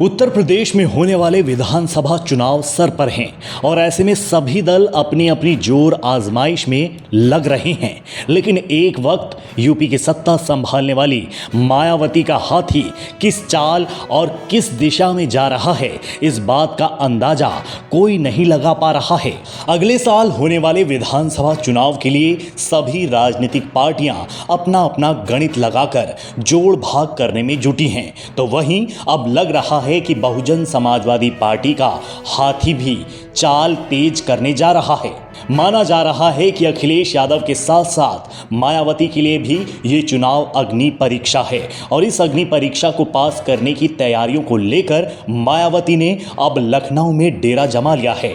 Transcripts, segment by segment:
उत्तर प्रदेश में होने वाले विधानसभा चुनाव सर पर हैं और ऐसे में सभी दल अपनी अपनी जोर आजमाइश में लग रहे हैं। लेकिन एक वक्त यूपी की सत्ता संभालने वाली मायावती का हाथी किस चाल और किस दिशा में जा रहा है, इस बात का अंदाजा कोई नहीं लगा पा रहा है। अगले साल होने वाले विधानसभा चुनाव के लिए सभी राजनीतिक पार्टियां अपना अपना गणित लगाकर जोड़ भाग करने में जुटी हैं, तो वहीं अब लग रहा है कि बहुजन समाजवादी पार्टी का हाथी भी चाल तेज करने जा रहा है। माना जा रहा है कि अखिलेश यादव के साथ साथ मायावती के लिए भी ये चुनाव अग्नि परीक्षा है और इस अग्नि परीक्षा को पास करने की तैयारियों को लेकर मायावती ने अब लखनऊ में डेरा जमा लिया है।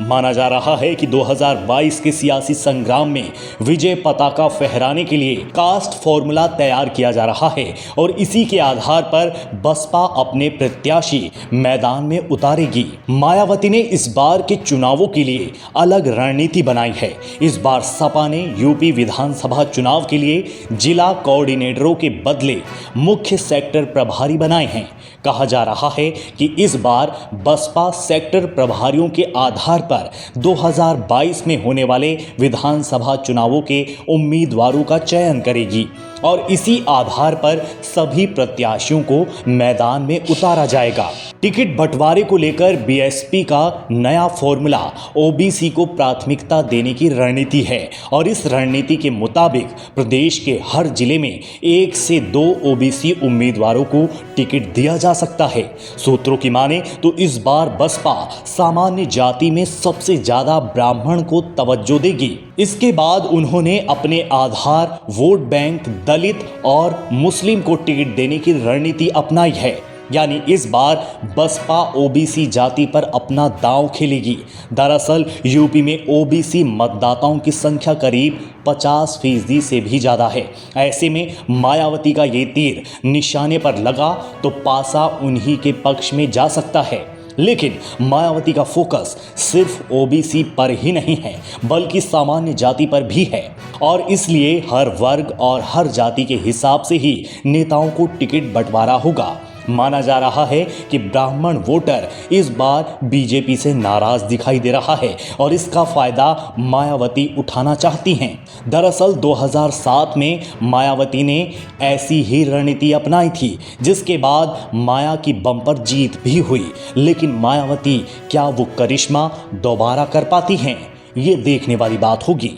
माना जा रहा है कि 2022 के सियासी संग्राम में विजय पताका फहराने के लिए कास्ट फॉर्मूला तैयार किया जा रहा है और इसी के आधार पर बसपा अपने प्रत्याशी मैदान में उतारेगी। मायावती ने इस बार के चुनावों के लिए अलग रणनीति बनाई है। इस बार सपा ने यूपी विधानसभा चुनाव के लिए जिला कोऑर्डिनेटरों के बदले मुख्य सेक्टर प्रभारी बनाए हैं। कहा जा रहा है कि इस बार बसपा सेक्टर प्रभारियों के आधार पर 2022 में होने वाले विधानसभा चुनावों के उम्मीदवारों का चयन करेगी और इसी आधार पर सभी प्रत्याशियों को मैदान में उतारा जाएगा। टिकट बंटवारे को लेकर बीएसपी का नया फॉर्मूला ओबीसी को प्राथमिकता देने की रणनीति है और इस रणनीति के मुताबिक प्रदेश के हर जिले में 1 से 2 ओबीसी उम्मीदवारों को टिकट दिया जा सकता है। सूत्रों की माने तो इस बार बसपा सामान्य जाति में सबसे ज्यादा ब्राह्मण को तवज्जो देगी। इसके बाद उन्होंने अपने आधार वोट बैंक दलित और मुस्लिम को टिकट देने की रणनीति अपनाई है। यानी इस बार बसपा ओबीसी जाति पर अपना दांव खेलेगी। दरअसल यूपी में ओबीसी मतदाताओं की संख्या करीब 50% से भी ज़्यादा है। ऐसे में मायावती का ये तीर निशाने पर लगा तो पासा उन्हीं के पक्ष में जा सकता है। लेकिन मायावती का फोकस सिर्फ ओबीसी पर ही नहीं है बल्कि सामान्य जाति पर भी है और इसलिए हर वर्ग और हर जाति के हिसाब से ही नेताओं को टिकट बंटवारा होगा। माना जा रहा है कि ब्राह्मण वोटर इस बार बीजेपी से नाराज दिखाई दे रहा है और इसका फायदा मायावती उठाना चाहती हैं। दरअसल 2007 में मायावती ने ऐसी ही रणनीति अपनाई थी जिसके बाद माया की बम्पर जीत भी हुई। लेकिन मायावती क्या वो करिश्मा दोबारा कर पाती हैं, ये देखने वाली बात होगी।